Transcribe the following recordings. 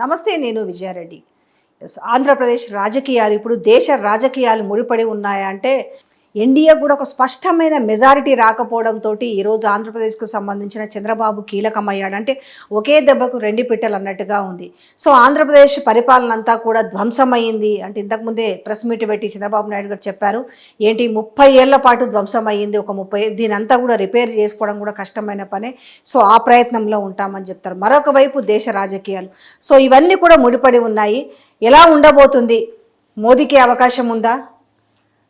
నమస్తే, నేను విజయారెడ్డి. ఆంధ్రప్రదేశ్ రాజకీయాలు ఇప్పుడు దేశ రాజకీయాలు ముడిపడి ఉన్నాయా అంటే ఎన్డీఏ కూడా ఒక స్పష్టమైన మెజారిటీ రాకపోవడంతో ఈరోజు ఆంధ్రప్రదేశ్కు సంబంధించిన చంద్రబాబు కీలకమయ్యాడు. అంటే ఒకే దెబ్బకు రెండు పిట్టలు అన్నట్టుగా ఉంది. సో ఆంధ్రప్రదేశ్ పరిపాలన అంతా కూడా ధ్వంసమైంది అంటే ఇంతకుముందే ప్రెస్ మీట్ పెట్టి చంద్రబాబు నాయుడు గారు చెప్పారు. ఏంటి 30 ఏళ్ల పాటు ధ్వంసమైంది, ఒక 30 దీని అంతా కూడా రిపేర్ చేసుకోవడం కూడా కష్టమైన పనే. సో ఆ ప్రయత్నంలో ఉంటామని చెప్తారు. మరొక వైపు దేశ రాజకీయాలు, సో ఇవన్నీ కూడా ముడిపడి ఉన్నాయి. ఎలా ఉండబోతుంది? మోదీకి అవకాశం ఉందా?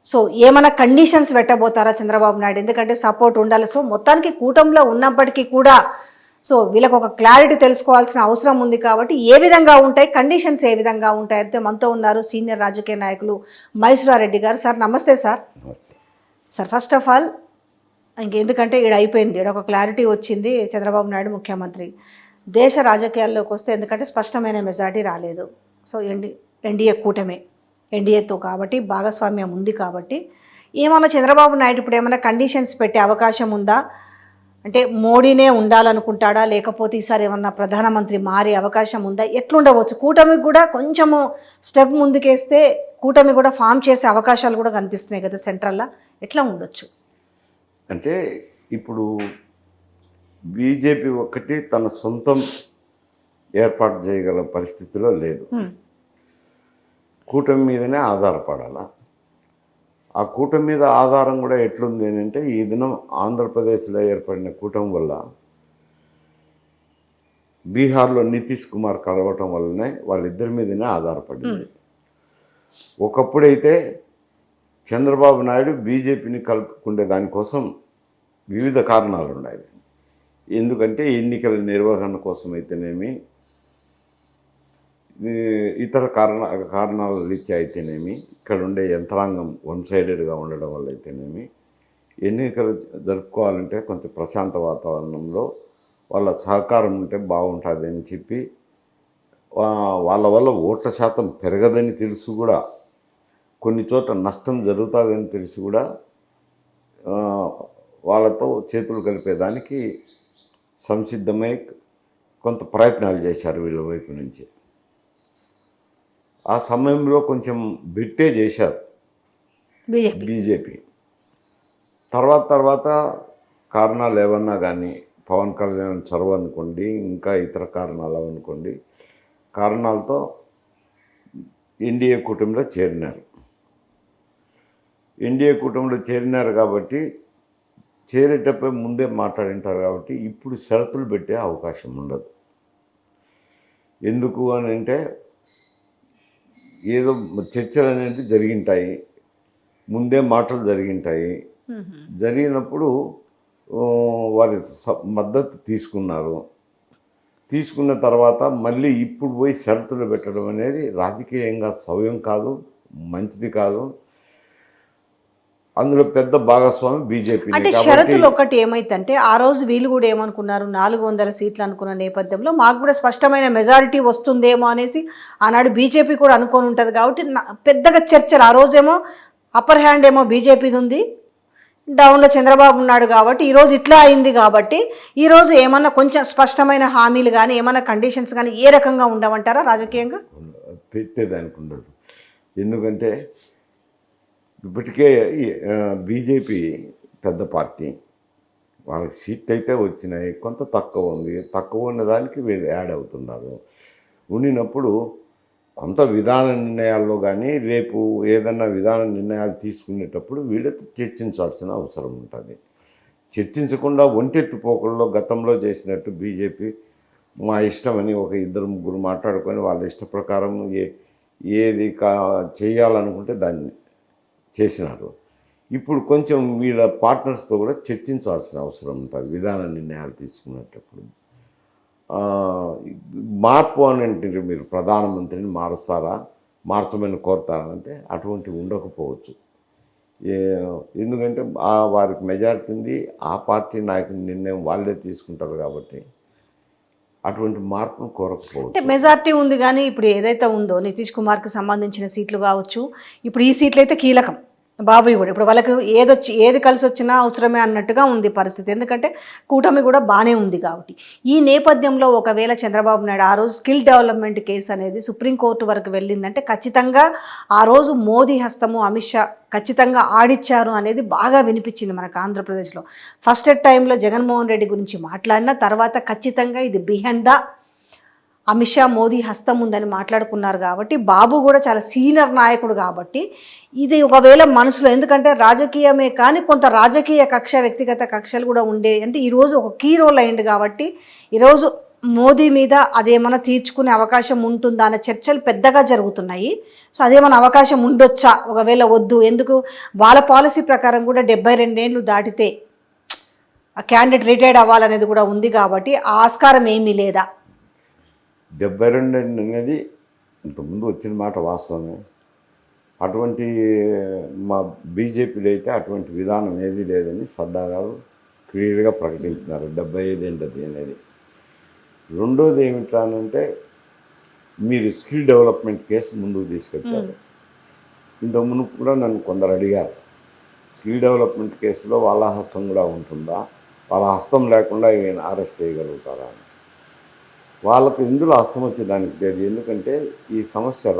సో ఏమైనా కండిషన్స్ పెట్టబోతారా చంద్రబాబు నాయుడు? ఎందుకంటే సపోర్ట్ ఉండాలి. సో మొత్తానికి కూటమిలో ఉన్నప్పటికీ కూడా సో వీళ్ళకి ఒక క్లారిటీ తెలుసుకోవాల్సిన అవసరం ఉంది. కాబట్టి ఏ విధంగా ఉంటాయి కండిషన్స్, ఏ విధంగా ఉంటాయి అయితే మనతో ఉన్నారు సీనియర్ రాజకీయ నాయకులు మైసూరారెడ్డి గారు. సార్ నమస్తే. సార్ ఫస్ట్ ఆఫ్ ఆల్ ఇంకెందుకంటే ఈడ అయిపోయింది, ఈడ ఒక క్లారిటీ వచ్చింది. చంద్రబాబు నాయుడు ముఖ్యమంత్రి. దేశ రాజకీయాల్లోకి వస్తే ఎందుకంటే స్పష్టమైన మెజారిటీ రాలేదు. సో ఎన్డీఏ కూటమే, ఎన్డీఏతో కాబట్టి భాగస్వామ్యం ఉంది. కాబట్టి ఏమన్నా చంద్రబాబు నాయుడు ఇప్పుడు ఏమైనా కండిషన్స్ పెట్టే అవకాశం ఉందా? అంటే మోడీనే ఉండాలనుకుంటాడా, లేకపోతే ఈసారి ఏమన్నా ప్రధానమంత్రి మారే అవకాశం ఉందా? ఎట్లుండవచ్చు? కూటమికి కూడా కొంచెము స్టెప్ ముందుకేస్తే కూటమి కూడా ఫామ్ చేసే అవకాశాలు కూడా కనిపిస్తున్నాయి కదా సెంట్రల్లో. ఎట్లా ఉండొచ్చు? అంటే ఇప్పుడు బీజేపీ ఒక్కటి తన సొంతం ఏర్పాటు చేయగల పరిస్థితిలో లేదు. కూటమి మీదనే ఆధారపడాల. ఆ కూటమి మీద ఆధారం కూడా ఎట్లుంది అని అంటే ఈ దినం ఆంధ్రప్రదేశ్లో ఏర్పడిన కూటమి వల్ల బీహార్లో నితీష్ కుమార్ కలవటం వల్లనే వాళ్ళిద్దరి మీదనే ఆధారపడింది. ఒకప్పుడైతే చంద్రబాబు నాయుడు బీజేపీని కలుపుకునే దానికోసం వివిధ కారణాలు ఉన్నాయి. ఎందుకంటే ఎన్నికల నిర్వహణ కోసం అయితేనేమి, ఇతర కారణాల రీత్యా అయితేనేమి, ఇక్కడ ఉండే యంత్రాంగం వన్ సైడెడ్గా ఉండడం వల్ల అయితేనేమి, ఎన్నికలు జరుపుకోవాలంటే కొంచెం ప్రశాంత వాతావరణంలో వాళ్ళ సహకారం ఉంటే బాగుంటుంది అని చెప్పి వాళ్ళ వల్ల ఓట్ల శాతం పెరగదని తెలుసు కూడా, కొన్ని చోట్ల నష్టం జరుగుతుందని తెలిసి కూడా వాళ్ళతో చేతులు కలిపేదానికి సంసిద్ధమై కొంత ప్రయత్నాలు చేశారు వీళ్ళ వైపు నుంచి. ఆ సమయంలో కొంచెం బెట్టే చేశారు బీజేపీ. తర్వాత కారణాలు ఏమన్నా కానీ, పవన్ కళ్యాణ్ చొరవ అనుకోండి, ఇంకా ఇతర కారణాలు అనుకోండి, కారణాలతో ఎన్డీఏ కూటమిలో చేరినారు. ఎన్డీఏ కూటమిలో చేరినారు కాబట్టి చేరేటప్పుడు ముందే మాట్లాడింటారు కాబట్టి ఇప్పుడు షరతులు పెట్టే అవకాశం ఉండదు. ఎందుకు అని అంటే ఏదో చర్చలు అనేది జరిగింటాయి, ముందే మాటలు జరిగింటాయి. జరిగినప్పుడు వారి మద్దతు తీసుకున్న తర్వాత మళ్ళీ ఇప్పుడు పోయి షరతులు పెట్టడం అనేది రాజకీయంగా సవ్యం కాదు, మంచిది కాదు. అందులో పెద్ద భాగస్వామి బీజేపీ. అంటే షరతులు ఒకటి ఏమైందంటే ఆ రోజు వీళ్ళు కూడా ఏమనుకున్నారు, 400 సీట్లు అనుకున్న నేపథ్యంలో మాకు కూడా స్పష్టమైన మెజారిటీ వస్తుందేమో అనేసి ఆనాడు బీజేపీ కూడా అనుకొని ఉంటుంది. కాబట్టి పెద్దగా చర్చలు ఆ రోజేమో అప్పర్ హ్యాండ్ ఏమో బీజేపీది ఉంది, డౌన్లో చంద్రబాబు ఉన్నాడు. కాబట్టి ఈరోజు ఇట్లా అయింది. కాబట్టి ఈరోజు ఏమన్నా కొంచెం స్పష్టమైన హామీలు కానీ ఏమన్నా కండిషన్స్ కానీ ఏ రకంగా ఉండమంటారా రాజకీయంగా? పెట్టేదానికి ఉండదు. ఎందుకంటే ఇప్పటికే బీజేపీ పెద్ద పార్టీ, వాళ్ళకి సీట్లు అయితే వచ్చినాయి, కొంత తక్కువ ఉన్న దానికి వీళ్ళు యాడ్ అవుతున్నారు. ఉండినప్పుడు కొంత విధాన నిర్ణయాల్లో కానీ రేపు ఏదన్నా విధాన నిర్ణయాలు తీసుకునేటప్పుడు వీళ్ళతో చర్చించాల్సిన అవసరం ఉంటుంది. చర్చించకుండా ఒంటెత్తు పోకల్లో గతంలో చేసినట్టు బీజేపీ మా ఇష్టమని ఒక 2-3 మాట్లాడుకొని వాళ్ళ ఇష్ట ప్రకారం ఏది చేయాలనుకుంటే దాన్ని చేసినారు. ఇప్పుడు కొంచెం వీళ్ళ పార్ట్నర్స్తో కూడా చర్చించాల్సిన అవసరం ఉంటుంది విధాన నిర్ణయాలు తీసుకునేటప్పుడు. మార్పు అని అంటే మీరు ప్రధానమంత్రిని మార్చమని కోరుతారా అంటే అటువంటివి ఉండకపోవచ్చు. ఎందుకంటే వారికి మెజారిటీ ఉంది, ఆ పార్టీ నాయకుని నిర్ణయం వాళ్ళే తీసుకుంటారు కాబట్టి అటువంటి మార్పును కోరకపోవచ్చు. అంటే మెజార్టీ ఉంది కానీ ఇప్పుడు ఏదైతే ఉందో నితీష్ కుమార్కి సంబంధించిన సీట్లు కావచ్చు, ఇప్పుడు ఈ సీట్లు అయితే కీలకం. బాబుయ్ కూడా ఇప్పుడు వాళ్ళకి ఏది కలిసి వచ్చినా అవసరమే అన్నట్టుగా ఉంది పరిస్థితి. ఎందుకంటే కూటమి కూడా బాగానే ఉంది కాబట్టి. ఈ నేపథ్యంలో ఒకవేళ చంద్రబాబు నాయుడు ఆ రోజు స్కిల్ డెవలప్మెంట్ కేసు అనేది సుప్రీంకోర్టు వరకు వెళ్ళిందంటే ఖచ్చితంగా ఆ రోజు మోదీ హస్తము, అమిత్ షా ఖచ్చితంగా ఆడిచ్చారు అనేది బాగా వినిపించింది మనకు ఆంధ్రప్రదేశ్లో. ఫస్ట్ టైంలో జగన్మోహన్ రెడ్డి గురించి మాట్లాడిన తర్వాత ఖచ్చితంగా ఇది బిహైండ్ ద అమిత్ షా, మోదీ హస్తం ఉందని మాట్లాడుకున్నారు కాబట్టి, బాబు కూడా చాలా సీనియర్ నాయకుడు కాబట్టి ఇది ఒకవేళ మనసులో, ఎందుకంటే రాజకీయమే కానీ కొంత రాజకీయ కక్ష, వ్యక్తిగత కక్షలు కూడా ఉండే, అంటే ఈరోజు ఒక కీ రోల్ అయింది కాబట్టి ఈరోజు మోదీ మీద అదేమన్నా తీర్చుకునే అవకాశం ఉంటుందా అనే చర్చలు పెద్దగా జరుగుతున్నాయి. సో అదేమన్నా అవకాశం ఉండొచ్చా, ఒకవేళ వద్దు, ఎందుకు వాళ్ళ పాలసీ ప్రకారం కూడా 72 ఏళ్ళు దాటితే ఆ క్యాండిడేట్ రిటైర్డ్ అవ్వాలనేది కూడా ఉంది కాబట్టి ఆ ఆస్కారం ఏమీ లేదా? 72 అనేది ఇంతకుముందు వచ్చిన మాట వాస్తవమే. అటువంటి మా బీజేపీలో అయితే అటువంటి విధానం ఏదీ లేదని సర్దార్ గారు క్లియర్గా ప్రకటించినారు 75 ఏంటది అనేది. రెండోది ఏమిటంటే మీరు స్కిల్ డెవలప్మెంట్ కేసు ముందుకు తీసుకొచ్చారు. ఇంతకు మునుపు కూడా నన్ను కొందరు అడిగారు, స్కిల్ డెవలప్మెంట్ కేసులో వాళ్ళ హస్తం కూడా ఉంటుందా, వాళ్ళ హస్తం లేకుండా ఈయన అరెస్ట్ చేయగలుగుతారా అని. వాళ్ళకు ఇందులో హస్తం వచ్చేదానికి లేదు. ఎందుకంటే ఈ సమస్య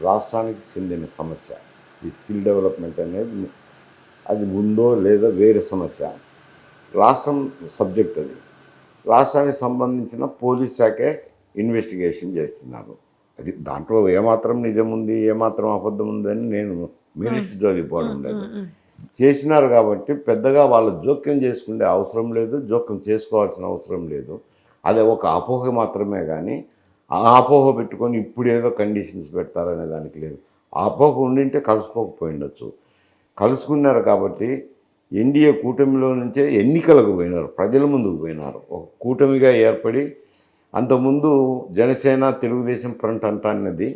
రాష్ట్రానికి చెందిన సమస్య. ఈ స్కిల్ డెవలప్మెంట్ అనేది అది ఉందో లేదో వేరే సమస్య. రాష్ట్రం సబ్జెక్ట్ అది. రాష్ట్రానికి సంబంధించిన పోలీస్ శాఖే ఇన్వెస్టిగేషన్ చేస్తున్నారు. అది దాంట్లో ఏమాత్రం నిజం ఉంది, ఏమాత్రం అబద్ధం ఉందని నేను మినిట్స్ జోలిపోవడం లేదు. చేసినారు కాబట్టి పెద్దగా వాళ్ళు జోక్యం చేసుకునే అవసరం లేదు, జోక్యం చేసుకోవాల్సిన అవసరం లేదు. అదే ఒక అపోహ మాత్రమే కానీ ఆ అపోహ పెట్టుకొని ఇప్పుడు ఏదో కండిషన్స్ పెడతారనే దానికి లేదు. ఆ అపోహ ఉండింటే కలుసుకోకపోయి ఉండొచ్చు. కలుసుకున్నారు కాబట్టి ఎన్డీఏ కూటమిలో నుంచే ఎన్నికలకు పోయినారు, ప్రజల ముందుకు పోయినారు. ఒక కూటమిగా ఏర్పడి, అంతకుముందు జనసేన తెలుగుదేశం ఫ్రంట్ అంటాన్నది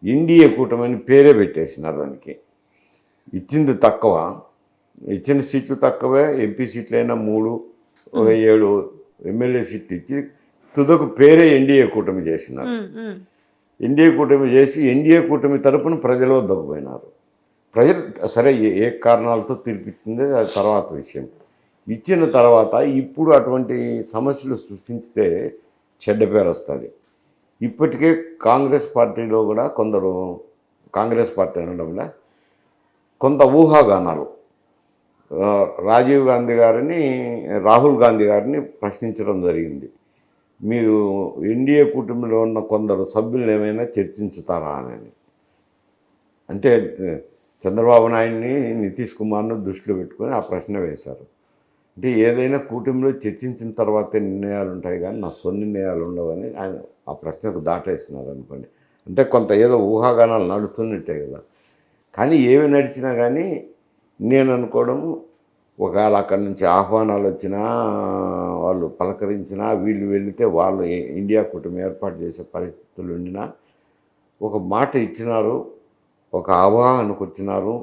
ఎన్డీఏ కూటమిని పేరే పెట్టేసినారు. దానికి ఇచ్చింది తక్కువ, ఇచ్చిన సీట్లు తక్కువే. ఎంపీ సీట్లైనా 3, 7 ఎమ్మెల్యే సీట్లు ఇచ్చి తుదకు పేరే ఎన్డీఏ కూటమి చేసినారు. ఎన్డీఏ కూటమి చేసి ఎన్డీఏ కూటమి తరపున ప్రజల వద్దకు పోయినారు. ప్రజలు సరే ఏ కారణాలతో తీర్పిచ్చిందే అది తర్వాత విషయం. ఇచ్చిన తర్వాత ఇప్పుడు అటువంటి సమస్యలు సృష్టించితే చెడ్డ పేరు వస్తుంది. ఇప్పటికే కాంగ్రెస్ పార్టీలో కూడా కొందరు, కాంగ్రెస్ పార్టీ అనడంలో కొంత ఊహాగానాలు, రాజీవ్ గాంధీ గారిని, రాహుల్ గాంధీ గారిని ప్రశ్నించడం జరిగింది. మీరు ఎన్డీఏ కూటమిలో ఉన్న కొందరు సభ్యులను ఏమైనా చర్చించుతారా అని. అంటే చంద్రబాబు నాయుడిని, నితీష్ కుమార్ను దృష్టిలో పెట్టుకొని ఆ ప్రశ్న వేశారు. అంటే ఏదైనా కూటమిలో చర్చించిన తర్వాతే నిర్ణయాలు ఉంటాయి కానీ నా సొంత నిర్ణయాలు ఉండవని ఆయన ఆ ప్రశ్నకు దాటేస్తున్నారు అనుకోండి. అంటే కొంత ఏదో ఊహాగానాలు నడుస్తున్నట్టే కదా. కానీ ఏమి నడిచినా కానీ నేను అనుకోవడం, ఒకవేళ అక్కడి నుంచి ఆహ్వానాలు వచ్చినా, వాళ్ళు పలకరించినా, వీళ్ళు వెళితే వాళ్ళు ఇండియా కూటమి ఏర్పాటు చేసే పరిస్థితులు ఉండినా ఒక మాట ఇచ్చినారు, ఒక అవగాహనకు వచ్చినారు.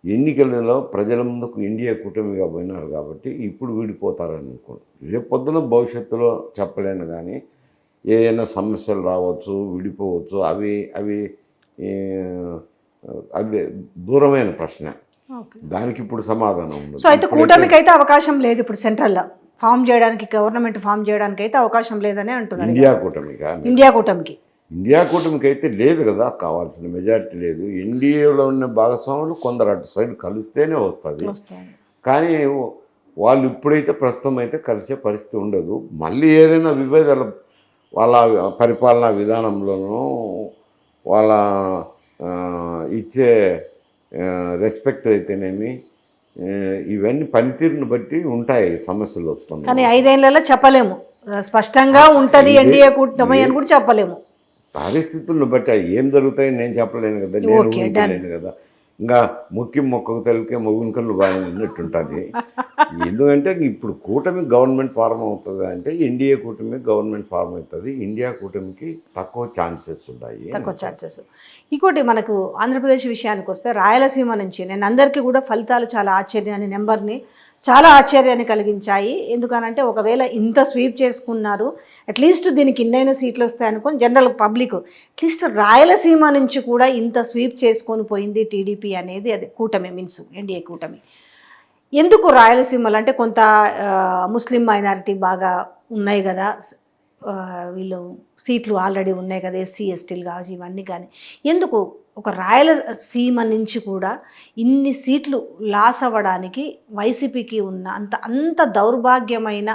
ఎన్నికలలో ప్రజల ముందుకు ఇండియా కూటమిగా పోయినారు కాబట్టి ఇప్పుడు విడిపోతారని అనుకోండి. రేపు పొద్దున భవిష్యత్తులో చెప్పలేను కానీ ఏదైనా సమస్యలు రావచ్చు, విడిపోవచ్చు. అవి అవి అవి దూరమైన ప్రశ్న. దానికి ఇప్పుడు సమాధానం ఉంది. సో అయితే కూటమికి అయితే అవకాశం లేదు ఇప్పుడు సెంట్రల్లో ఫామ్ చేయడానికి, గవర్నమెంట్ ఫామ్ చేయడానికి అయితే అవకాశం లేదని అంటున్నారు. ఇండియా కూటమికి అయితే లేదు కదా, కావాల్సిన మెజారిటీ లేదు. ఎన్డీఏలో ఉన్న భాగస్వాములు కొందరు అటు సైడ్ కలిస్తేనే వస్తుంది. కానీ వాళ్ళు ఇప్పుడైతే ప్రస్తుతం అయితే కలిసే పరిస్థితి ఉండదు. మళ్ళీ ఏదైనా విభేదాలు వాళ్ళ పరిపాలనా విధానంలోనూ, వాళ్ళ ఇచ్చే రెస్పెక్ట్ అయితేనేమి, ఇవన్నీ పనితీరుని బట్టి ఉంటాయి సమస్యలు వస్తున్నాయి. కానీ 5 ఏళ్లలో చెప్పలేము స్పష్టంగా ఉంటుంది ఎన్డీఏ కూటమి అని కూడా చెప్పలేము. పరిస్థితులను బట్టి ఏం జరుగుతాయని నేను చెప్పలేను కదా, నేను ఊహించలేను కదా. ఇంకా మొక్కకు తెలికే మొగుని కళ్ళు బాగా ఉన్నట్టుంటుంది. ఎందుకంటే ఇప్పుడు కూటమి గవర్నమెంట్ ఫార్మ్ అవుతుంది అంటే ఎన్డీఏ కూటమి గవర్నమెంట్ ఫార్మ్ అవుతుంది. ఇండియా కూటమికి తక్కువ ఛాన్సెస్ ఉన్నాయి. ఇంకోటి మనకు ఆంధ్రప్రదేశ్ విషయానికి వస్తే రాయలసీమ నుంచి నేను అందరికీ కూడా ఫలితాలు చాలా ఆశ్చర్యాన్ని నెంబర్ని చాలా ఆశ్చర్యాన్ని కలిగించాయి. ఎందుకనంటే ఒకవేళ ఇంత స్వీప్ చేసుకున్నారు, అట్లీస్ట్ దీనికి ఇన్నైనా సీట్లు వస్తాయి అనుకోని జనరల్ పబ్లిక్, అట్లీస్ట్ రాయలసీమ నుంచి కూడా ఇంత స్వీప్ చేసుకొని పోయింది టీడీపీ అనేది, అది కూటమి మీన్స్ ఎన్డీఏ కూటమి. ఎందుకు రాయలసీమలో అంటే కొంత ముస్లిం మైనారిటీ బాగా ఉన్నాయి కదా, వీళ్ళు సీట్లు ఆల్రెడీ ఉన్నాయి కదా, ఎస్సీ ఎస్టీలు కావచ్చు ఇవన్నీ, కానీ ఎందుకు ఒక రాయలసీమ నుంచి కూడా ఇన్ని సీట్లు లాస్ అవ్వడానికి వైసీపీకి ఉన్న అంత దౌర్భాగ్యమైన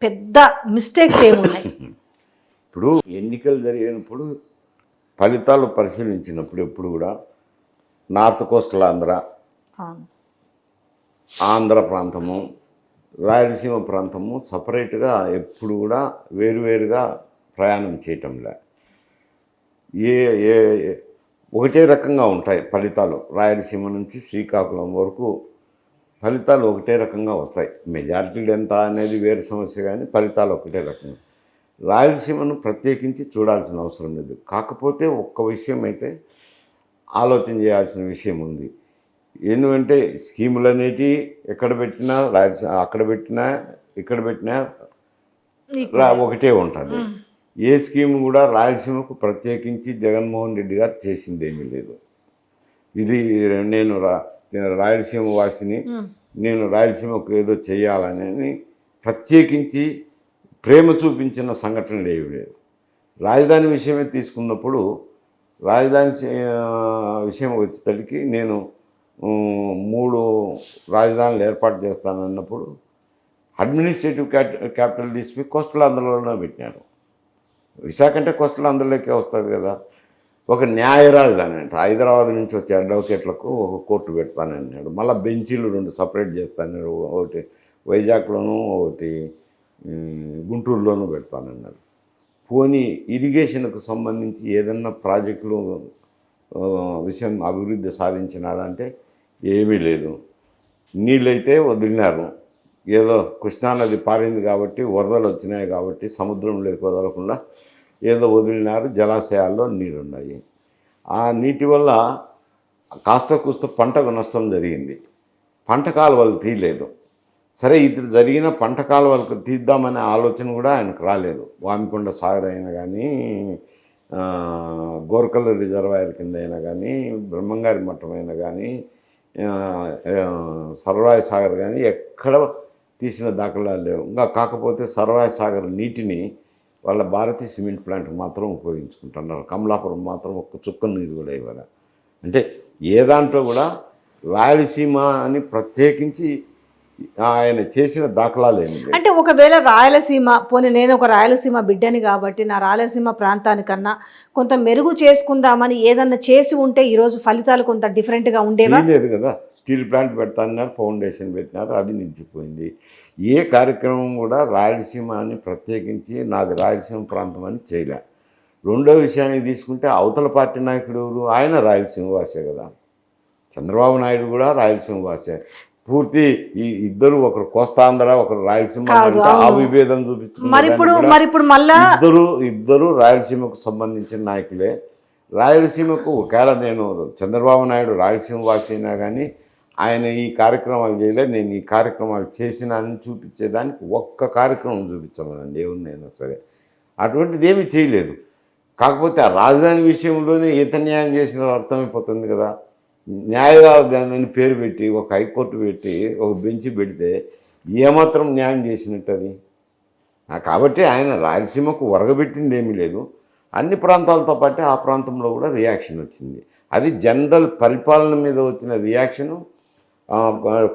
పెద్ద మిస్టేక్స్ ఏమున్నాయి? ఇప్పుడు ఎన్నికలు జరిగినప్పుడు ఫలితాలు పరిశీలించినప్పుడు ఎప్పుడు కూడా నార్త్ కోస్టల్ ఆంధ్ర, అవును, ఆంధ్ర ప్రాంతము, రాయలసీమ ప్రాంతము సపరేట్గా ఎప్పుడు కూడా వేరువేరుగా ప్రయాణం చేయటంలే. ఏ ఏ ఒకటే రకంగా ఉంటాయి ఫలితాలు. రాయలసీమ నుంచి శ్రీకాకుళం వరకు ఫలితాలు ఒకటే రకంగా వస్తాయి. మెజారిటీలు ఎంత అనేది వేరే సమస్య, కానీ ఫలితాలు ఒకటే రకంగా. రాయలసీమను ప్రత్యేకించి చూడాల్సిన అవసరం లేదు. కాకపోతే ఒక్క విషయం అయితే ఆలోచన చేయాల్సిన విషయం ఉంది. ఎందుకంటే స్కీములు అనేటివి ఎక్కడ పెట్టినా రాయలసీమ, అక్కడ పెట్టినా ఇక్కడ పెట్టినా ఒకటే ఉంటుంది. ఏ స్కీమ్ కూడా రాయలసీమకు ప్రత్యేకించి జగన్మోహన్ రెడ్డి గారు చేసింది ఏమీ లేదు. ఇది నేను రాయలసీమ వాసిని, నేను రాయలసీమకు ఏదో చేయాలని ప్రత్యేకించి ప్రేమ చూపించిన సంఘటనలు ఏవి లేదు. రాజధాని విషయమే తీసుకున్నప్పుడు, రాజధాని విషయం వచ్చేసరికి నేను 3 రాజధానులు ఏర్పాటు చేస్తానన్నప్పుడు అడ్మినిస్ట్రేటివ్ క్యాపిటల్ తీసుకుని కోస్టల్ ఆంధ్రలోనే పెట్టినారు. విశాఖ అంటే కోస్టల్ ఆంధ్రలోకే వస్తుంది కదా. ఒక న్యాయ రాజధాని అంటే హైదరాబాద్ నుంచి వచ్చే అడ్వకేట్లకు ఒక కోర్టు పెడతానన్నాడు. మళ్ళీ బెంచీలు 2 సపరేట్ చేస్తానన్నాడు. ఒకటి వైజాగ్లోను, ఒకటి గుంటూరులోనూ పెడతానన్నారు. పోనీ ఇరిగేషన్కు సంబంధించి ఏదన్నా ప్రాజెక్టులు విషయం అభివృద్ధి సాధించినాడంటే ఏమీ లేదు. నీళ్ళైతే వదిలినారు, ఏదో కృష్ణానది పారింది కాబట్టి, వరదలు వచ్చినాయి కాబట్టి సముద్రంలోకి వదలకుండా ఏదో వదిలినారు. జలాశయాల్లో నీరున్నాయి. ఆ నీటి వల్ల కాస్త కూస్త పంటకు నష్టం జరిగింది. పంట కాలువలు తీయలేదు. సరే, ఇది జరిగిన పంట కాలువలకు తీద్దామనే ఆలోచన కూడా ఆయనకు రాలేదు. వామికొండ సాగర్ అయినా కానీ, గోర్కల్ రిజర్వాయర్ కింద అయినా కానీ, బ్రహ్మంగారి మఠం అయినా కానీ, సర్వాయి సాగర్ కానీ ఎక్కడ తీసిన దాఖలాలు లేవు. ఇంకా కాకపోతే సర్వాయి సాగర్ నీటిని వాళ్ళ భారతీయ సిమెంట్ ప్లాంట్ మాత్రం ఉపయోగించుకుంటున్నారు. కమలాపురం మాత్రం ఒక్క చుక్క నీరు కూడా ఇవ్వాలి. అంటే ఏ దాంట్లో కూడా రాయలసీమ అని ప్రత్యేకించి ఆయన చేసిన దాఖలాలు ఏమి లేవు. అంటే ఒకవేళ రాయలసీమ, పోనీ నేను ఒక రాయలసీమ బిడ్డని కాబట్టి నా రాయలసీమ ప్రాంతానికన్నా కొంత మెరుగు చేసుకుందామని ఏదన్నా చేసి ఉంటే ఈరోజు ఫలితాలు కొంత డిఫరెంట్గా ఉండేవా? లేదు కదా. స్టీల్ ప్లాంట్ పెడతాన్నారు, ఫౌండేషన్ పెట్టినారు, అది నిలిచిపోయింది. ఏ కార్యక్రమం కూడా రాయలసీమ అని ప్రత్యేకించి నాది రాయలసీమ ప్రాంతం అని చేయలే. రెండో విషయాన్ని తీసుకుంటే అవతల పార్టీ నాయకుడు ఎవరు? ఆయన రాయలసీమ వాసే కదా. చంద్రబాబు నాయుడు కూడా రాయలసీమ వాసే. పూర్తి ఈ ఇద్దరు, ఒకరు కోస్తాంధ్ర, ఒకరు రాయలసీమ, ఆ విభేదం చూపిస్తున్నారు. ఇద్దరు రాయలసీమకు సంబంధించిన నాయకులే. రాయలసీమకు ఒకవేళ నేను చంద్రబాబు నాయుడు రాయలసీమ వాసి అయినా కానీ ఆయన ఈ కార్యక్రమాలు చేయలే, నేను ఈ కార్యక్రమాలు చేసినా అని చూపించేదానికి ఒక్క కార్యక్రమం చూపించమనండి ఏమున్నైనా సరే. అటువంటిది ఏమీ చేయలేదు. కాకపోతే ఆ రాజధాని విషయంలోనే ఈత న్యాయం చేసిన అర్థమైపోతుంది కదా. న్యాయవాదాన్ని పేరు పెట్టి ఒక హైకోర్టు పెట్టి ఒక బెంచ్ పెడితే ఏమాత్రం న్యాయం చేసినట్టు అది. కాబట్టి ఆయన రాయలసీమకు వరగబెట్టింది ఏమీ లేదు. అన్ని ప్రాంతాలతో పాటు ఆ ప్రాంతంలో కూడా రియాక్షన్ వచ్చింది. అది జనరల్ పరిపాలన మీద వచ్చిన రియాక్షను.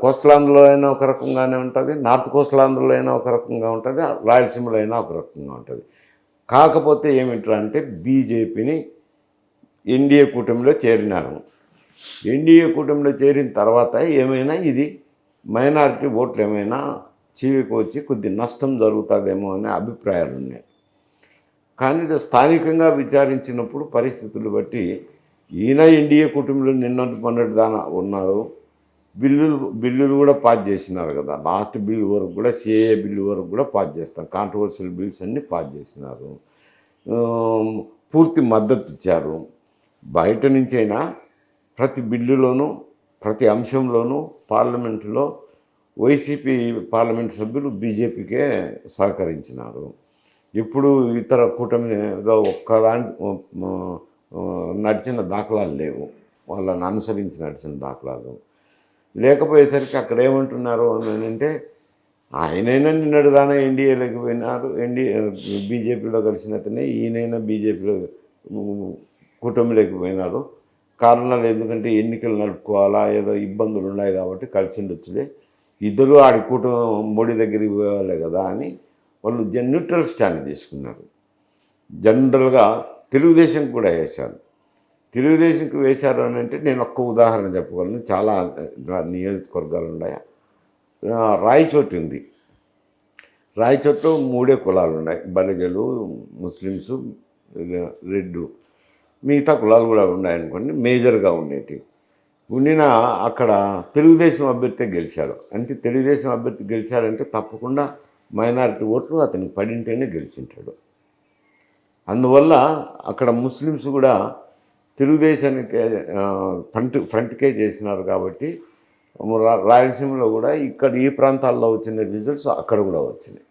కోస్టల్ ఆంధ్రలో అయినా ఒక రకంగానే ఉంటుంది, నార్త్ కోస్టల్ ఆంధ్రలో అయినా ఒక రకంగా ఉంటుంది, రాయలసీమలో అయినా ఒక రకంగా ఉంటుంది. కాకపోతే ఏమిటంటే బీజేపీని ఎన్డీఏ కూటమిలో చేరినారు. ఎన్డీఏ కూటమిలో చేరిన తర్వాత ఏమైనా ఇది మైనారిటీ ఓట్లు ఏమైనా చీలికి వచ్చి కొద్ది నష్టం జరుగుతుందేమో అనే అభిప్రాయాలు ఉన్నాయి. కానీ స్థానికంగా విచారించినప్పుడు పరిస్థితులు బట్టి ఈయన ఎన్డీఏ కూటమిలో నిన్నటి మొన్నటి దాకా ఉన్నారు. బిల్లులు కూడా పాస్ చేసినారు కదా. లాస్ట్ బిల్లు వరకు కూడా, సిఏఏ బిల్లు వరకు కూడా పాస్ చేస్తారు. కాంట్రవర్షియల్ బిల్స్ అన్నీ పాస్ చేసినారు. పూర్తి మద్దతు ఇచ్చారు. బయట నుంచైనా ప్రతి బిల్లులోనూ, ప్రతి అంశంలోనూ పార్లమెంటులో వైసీపీ పార్లమెంట్ సభ్యులు బీజేపీకే సహకరించినారు. ఇప్పుడు ఇతర కూటమిలో ఒక్కదాని నడిచిన దాఖలాలు లేవు, వాళ్ళని అనుసరించి నడిచిన దాఖలాలు లేకపోయేసరికి అక్కడ ఏమంటున్నారు అని అంటే, ఆయనైనా నిన్నటిదానా ఎన్డీఏలోకి పోయినారు, బీజేపీలో కలిసినతనే ఈయనైనా బీజేపీలో కూటమిలోకి పోయినారు. కారణాలు ఎందుకంటే ఎన్నికలు నడుపుకోవాలా, ఏదో ఇబ్బందులు ఉన్నాయి కాబట్టి కలిసి ఉండొచ్చులే, ఇద్దరు ఆడి మోడీ దగ్గరికి పోయేవాళ్ళే కదా అని వాళ్ళు న్యూట్రల్ స్టాండ్ తీసుకున్నారు. జనరల్గా తెలుగుదేశం కూడా వేశారు. తెలుగుదేశంకి వేశారు అని అంటే నేను ఒక్క ఉదాహరణ చెప్పగలను. చాలా నియోజకవర్గాలు ఉన్నాయి. రాయచోటి ఉంది. రాయచోట్లో 3 కులాలు ఉన్నాయి, బలిజలు, ముస్లిమ్సు, రెడ్డు, మిగతా కులాలు కూడా ఉన్నాయనుకోండి. మేజర్గా ఉండేటి ఉండిన అక్కడ తెలుగుదేశం అభ్యర్థి గెలిచాడు. అంటే తెలుగుదేశం అభ్యర్థి గెలిచాడంటే తప్పకుండా మైనారిటీ ఓట్లు అతనికి పడింటేనే గెలిచింటాడు. అందువల్ల అక్కడ ముస్లిమ్స్ కూడా తెలుగుదేశానికి ఫ్రంట్కే చేసినారు కాబట్టి రాయలసీమలో కూడా ఇక్కడ ఈ ప్రాంతాల్లో వచ్చిన రిజల్ట్స్ అక్కడ కూడా వచ్చినాయి.